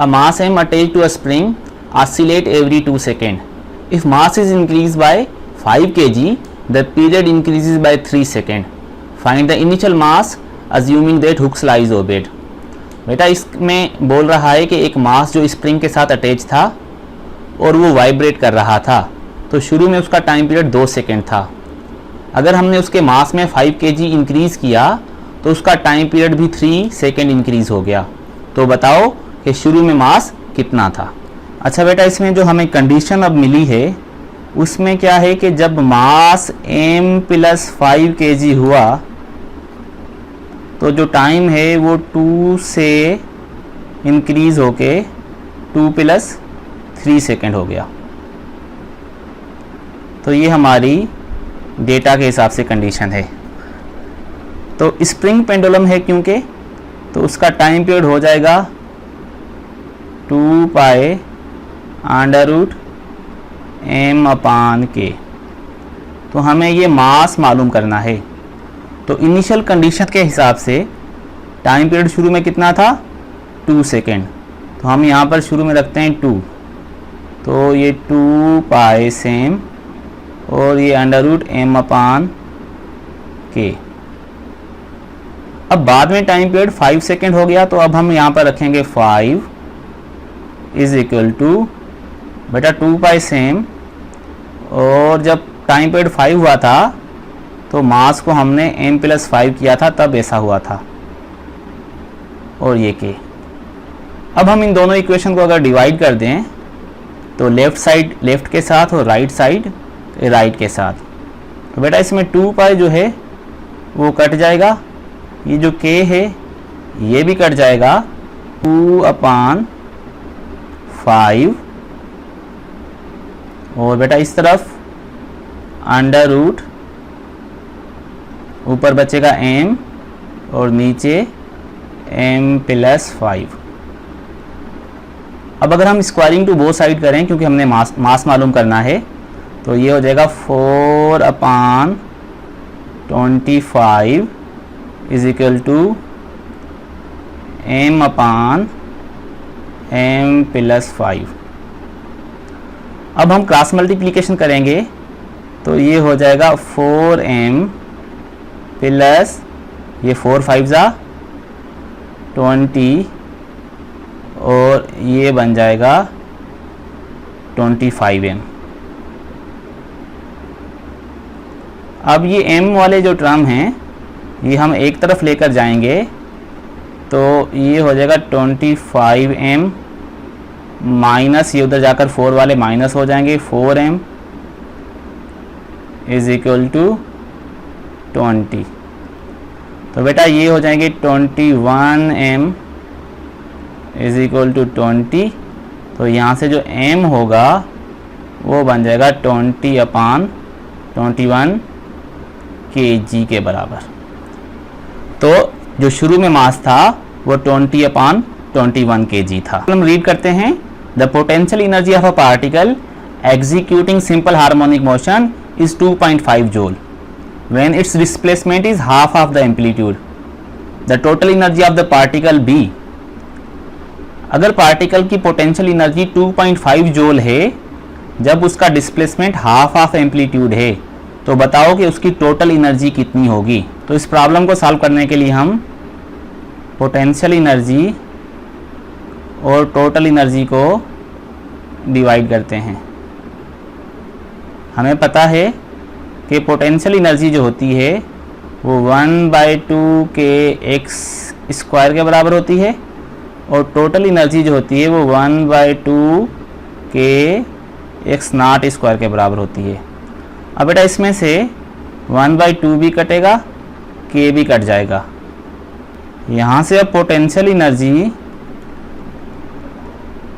A mass m attached to a spring oscillate every 2 seconds. If mass is increased by 5 kg, the period increases by 3 seconds. Find the initial mass assuming that Hooke's law is obeyed. बेटा इसमें बोल रहा है कि एक मास जो spring के साथ अटैच था और वो वाइब्रेट कर रहा था, तो शुरू में उसका टाइम पीरियड 2 सेकेंड था। अगर हमने उसके मास में 5 kg इंक्रीज़ किया तो उसका टाइम पीरियड भी 3 सेकेंड इंक्रीज़ हो गया। तो बताओ कि शुरू में मास कितना था। अच्छा बेटा, इसमें जो हमें कंडीशन अब मिली है उसमें क्या है कि जब मास m + 5 kg हुआ तो जो टाइम है वो 2 से इंक्रीज़ होके 2 + 3 सेकेंड हो गया। तो ये हमारी डेटा के हिसाब से कंडीशन है। तो स्प्रिंग पेंडुलम है क्योंकि, तो उसका टाइम पीरियड हो जाएगा 2 पाई √m/k। तो हमें ये मास मालूम करना है। तो इनिशियल कंडीशन के हिसाब से टाइम पीरियड शुरू में कितना था, 2 सेकेंड। तो हम यहाँ पर शुरू में रखते हैं 2, तो ये 2 पाई सेम और ये √m/k। अब बाद में टाइम पीरियड 5 सेकेंड हो गया, तो अब हम यहाँ पर रखेंगे 5 = बेटा 2 पाई सेम, और जब टाइम पीरियड 5 हुआ था तो मास को हमने m + 5 किया था, तब ऐसा हुआ था। और ये k। अब हम इन दोनों इक्वेशन को अगर डिवाइड कर दें तो लेफ़्ट साइड लेफ़्ट के साथ और राइट साइड राइट के साथ, तो बेटा इसमें 2 पाई जो है वो कट जाएगा, ये जो k है ये भी कट जाएगा, 2/5। और बेटा इस तरफ √ ऊपर बचेगा m और नीचे m + 5। अब अगर हम स्क्वायरिंग टू बोथ साइड करें, क्योंकि हमने मास मालूम करना है, तो ये हो जाएगा 4/25 = m/m + 5। अब हम क्रॉस मल्टीप्लिकेशन करेंगे तो ये हो जाएगा 4m प्लस ये 4 5 ज़ा 20 और ये बन जाएगा 25m। अब ये m वाले जो टर्म हैं ये हम एक तरफ लेकर जाएंगे, तो ये हो जाएगा 25m माइनस, ये उधर जाकर 4 वाले माइनस हो जाएंगे, 4m = 20। तो बेटा ये हो जाएंगे 21m = 20। तो यहाँ से जो m होगा वो बन जाएगा 20/21 kg के बराबर। तो जो शुरू में मास था वो 20/21 kg था। हम रीड करते हैं, the potential energy of a particle executing simple harmonic motion is 2.5 joule when its displacement is half of the amplitude. The total energy of the particle B. अगर पार्टिकल की पोटेंशियल एनर्जी 2.5 जूल है जब उसका displacement half of amplitude है, तो बताओ कि उसकी टोटल एनर्जी कितनी होगी। तो इस प्रॉब्लम को सॉल्व करने के लिए हम पोटेंशियल एनर्जी और टोटल एनर्जी को डिवाइड करते हैं। हमें पता है कि पोटेंशियल एनर्जी जो होती है वो 1/2 kx² के बराबर होती है और टोटल एनर्जी जो होती है वो 1/2 kx0² के बराबर होती है। अब बेटा इसमें से 1/2 भी कटेगा, k भी कट जाएगा। यहाँ से अब पोटेंशियल एनर्जी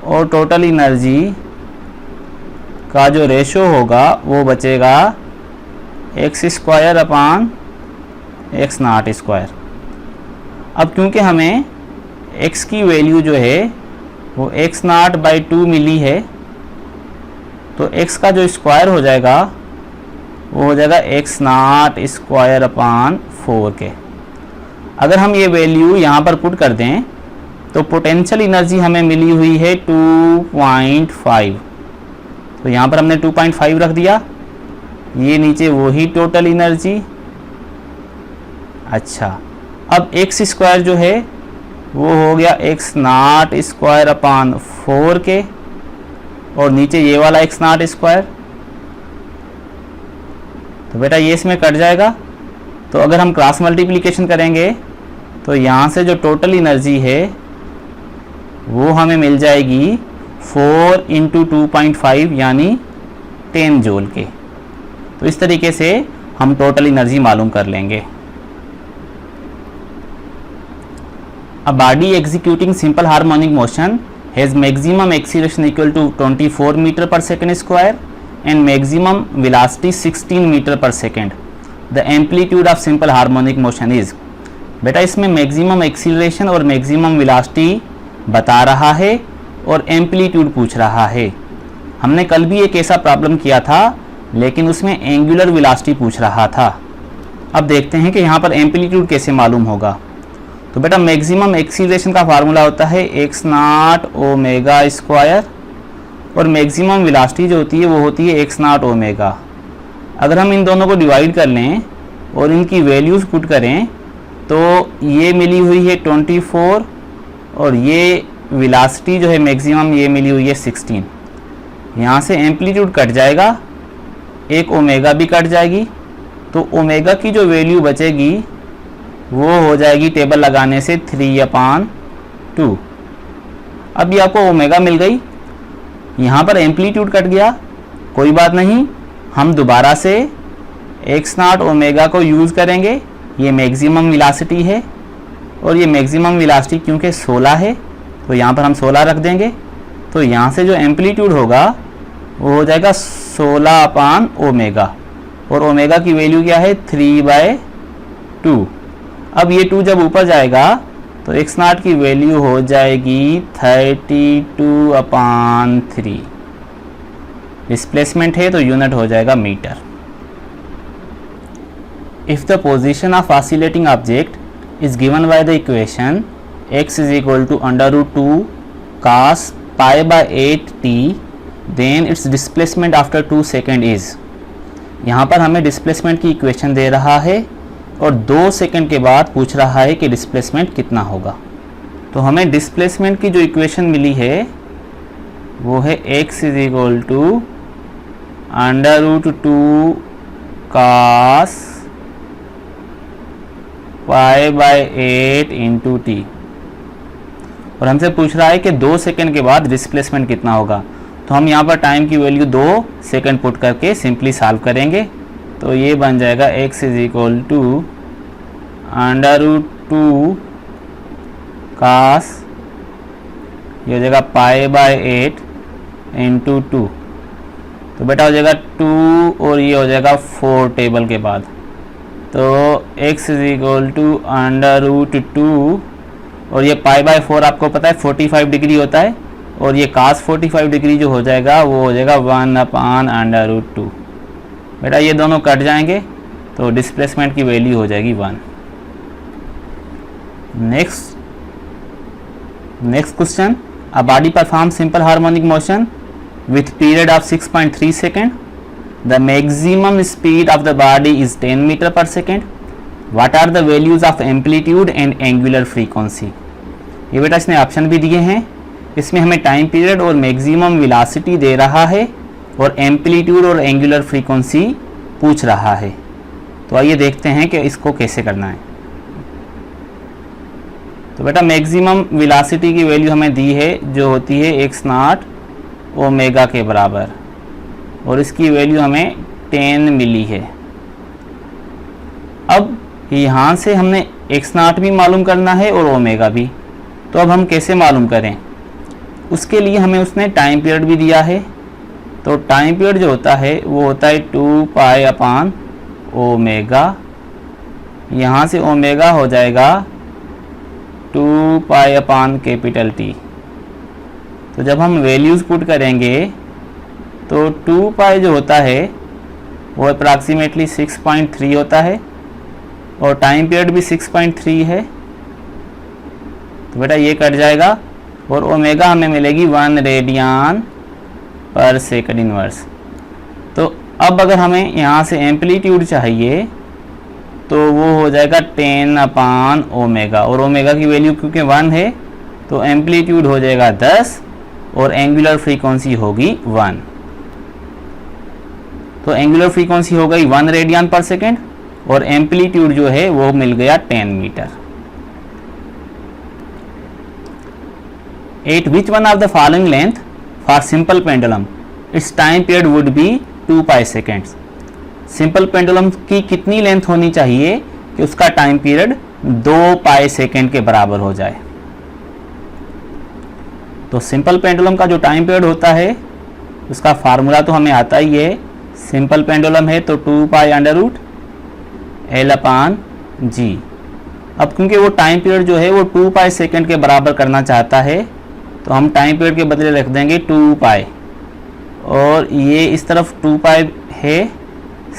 और टोटल एनर्जी का जो रेशो होगा वो बचेगा x²/x0²। अब क्योंकि हमें x की वैल्यू जो है वो x0/2 मिली है, तो x का जो स्क्वायर हो जाएगा वो हो जाएगा x0²/4 के। अगर हम ये वैल्यू यहाँ पर पुट कर दें तो पोटेंशियल एनर्जी हमें मिली हुई है 2.5, तो यहाँ पर हमने 2.5 रख दिया। ये नीचे वही टोटल एनर्जी। अच्छा, अब एक्स स्क्वायर जो है वो हो गया x not square upon 4k, और नीचे ये वाला एक्स नॉट स्क्वायर। तो बेटा ये इसमें कट जाएगा। तो अगर हम क्रॉस मल्टीप्लिकेशन करेंगे तो यहाँ से जो टोटल एनर्जी है वो हमें मिल जाएगी 4 इंटू 2.5 यानी 10 जूल के। तो इस तरीके से हम टोटल एनर्जी मालूम कर लेंगे। A body executing simple harmonic motion has maximum acceleration equal to 24 meter per second square and maximum velocity 16 meter per second. The amplitude of simple harmonic motion is, बेटा इसमें मैक्सिमम एक्सीलरेशन और maximum velocity बता रहा है और amplitude पूछ रहा है। हमने कल भी एक ऐसा प्रॉब्लम किया था लेकिन उसमें एंगुलर वेलोसिटी पूछ रहा था। अब देखते हैं कि यहाँ पर एम्पलीट्यूड कैसे मालूम होगा। तो बेटा मैक्सिमम एक्सीलरेशन का फार्मूला होता है एक्स नॉट ओमेगा स्क्वायर, और मैक्सिमम वेलोसिटी जो होती है वो होती है एक्स नॉट ओमेगा। अगर हम इन दोनों को डिवाइड कर लें और इनकी वैल्यूज़ पुट करें तो ये मिली हुई है 24 और ये वेलोसिटी जो है मैक्सिमम ये मिली हुई है 16। यहाँ से एम्पलीट्यूड कट जाएगा, एक ओमेगा भी कट जाएगी, तो ओमेगा की जो वैल्यू बचेगी वो हो जाएगी टेबल लगाने से 3/2। अब ये आपको ओमेगा मिल गई, यहाँ पर एम्पलीट्यूड कट गया, कोई बात नहीं, हम दोबारा से एक्स नॉट ओमेगा को यूज़ करेंगे। ये मैक्सिमम वेलोसिटी है और ये मैक्सिमम वेलोसिटी क्योंकि 16 है तो यहाँ पर हम 16 रख देंगे। तो यहाँ से जो एम्पलीट्यूड होगा वो हो जाएगा 16/ओमेगा, और ओमेगा की वैल्यू क्या है 3/2। अब ये 2 जब ऊपर जाएगा तो एक्स नॉट की वैल्यू हो जाएगी 32/3। डिस्प्लेसमेंट है तो यूनिट हो जाएगा metre. If the position of oscillating object is given by the equation x is equal to √2 cos π/8t then its displacement after 2 second is. यहाँ पर हमें डिस्प्लेसमेंट की इक्वेशन दे रहा है और 2 सेकंड के बाद पूछ रहा है कि डिस्प्लेसमेंट कितना होगा। तो हमें डिस्प्लेसमेंट की जो इक्वेशन मिली है वो है x is equal to √2 cos π/8 into t, और हमसे पूछ रहा है कि 2 सेकंड के बाद डिस्प्लेसमेंट कितना होगा। तो हम यहाँ पर टाइम की वैल्यू 2 सेकंड पुट करके सिंपली सॉल्व करेंगे। तो ये बन जाएगा x is equal to √2 cos, ये हो जाएगा π/8 इंटू 2। तो बेटा हो जाएगा 2 और ये हो जाएगा 4 टेबल के बाद। तो x इज इक्वल टू √2, और ये π/4 आपको पता है 45 डिग्री होता है, और ये cos 45 डिग्री जो हो जाएगा वो हो जाएगा 1/√2। बेटा ये दोनों कट जाएंगे तो डिस्प्लेसमेंट की वैल्यू हो जाएगी 1। Next question, a body perform simple harmonic motion with period of 6.3 second. The maximum speed of the body is 10 metre per second. What are the values of amplitude and angular frequency. ये बेटा इसने option भी दिए हैं, इसमें हमें time period और maximum velocity दे रहा है और एम्पलीट्यूड और एंगुलर फ्रीक्वेंसी पूछ रहा है। तो आइए देखते हैं कि इसको कैसे करना है। तो बेटा मैक्सिमम वेलोसिटी की वैल्यू हमें दी है जो होती है एक्स नॉट ओमेगा के बराबर, और इसकी वैल्यू हमें 10 मिली है। अब यहाँ से हमने एक्स नॉट भी मालूम करना है और ओमेगा भी। तो अब हम कैसे मालूम करें, उसके लिए हमें उसने टाइम पीरियड भी दिया है। तो टाइम पीरियड जो होता है वो होता है 2π/ओमेगा। यहाँ से ओमेगा हो जाएगा 2π/T। तो जब हम वैल्यूज़ पुट करेंगे तो 2π जो होता है वो अप्रॉक्सीमेटली 6.3 होता है, और टाइम पीरियड भी 6.3 है। तो बेटा ये कट जाएगा और ओमेगा हमें मिलेगी 1 रेडियन पर सेकंड इनवर्स। तो अब अगर हमें यहाँ से एम्पलीट्यूड चाहिए तो वो हो जाएगा 10 अपान ओमेगा, और ओमेगा की वैल्यू क्योंकि 1 है तो एम्पलीट्यूड हो जाएगा 10 और एंगुलर फ्रीक्वेंसी होगी 1। तो एंगुलर फ्रीक्वेंसी हो गई 1 रेडियन पर सेकेंड और एम्पलीट्यूड जो है वो मिल गया 10 metre. 8 which one of the following length for simple pendulum its time period would be 2 pi seconds। Simple pendulum की कितनी लेंथ होनी चाहिए कि उसका टाइम पीरियड 2 पाई सेकेंड के बराबर हो जाए। तो सिंपल पेंडुलम का जो टाइम पीरियड होता है उसका फार्मूला तो हमें आता ही है। सिंपल पेंडुलम है तो 2 pi under root l upon g. अब क्योंकि वो टाइम पीरियड जो है वो 2 पाई सेकेंड के बराबर करना चाहता है तो हम टाइम पीरियड के बदले रख देंगे 2 पाई, और ये इस तरफ 2 पाई है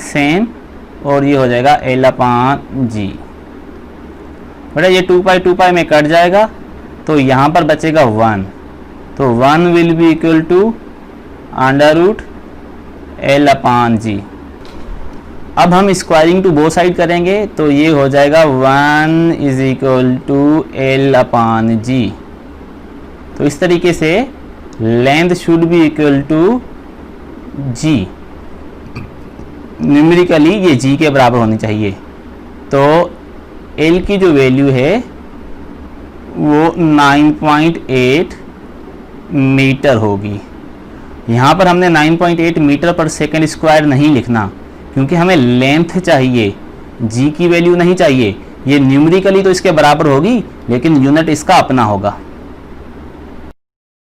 सेम, और ये हो जाएगा एल अपान जी। बेटा ये 2 पाई में कट जाएगा तो यहाँ पर बचेगा 1, तो 1 will be equal to under root l upon g. अब हम स्क्वायरिंग टू बोथ साइड करेंगे तो ये हो जाएगा 1 is equal to L upon जी। तो इस तरीके से length should be equal to ji, numerically ये जी के बराबर होनी चाहिए। तो एल की जो वैल्यू है वो 9.8 मीटर होगी। यहाँ पर हमने 9.8 मीटर पर सेकेंड स्क्वायर नहीं लिखना क्योंकि हमें लेंथ चाहिए, जी की वैल्यू नहीं चाहिए। ये न्यूमेरिकली तो इसके बराबर होगी लेकिन यूनिट इसका अपना होगा।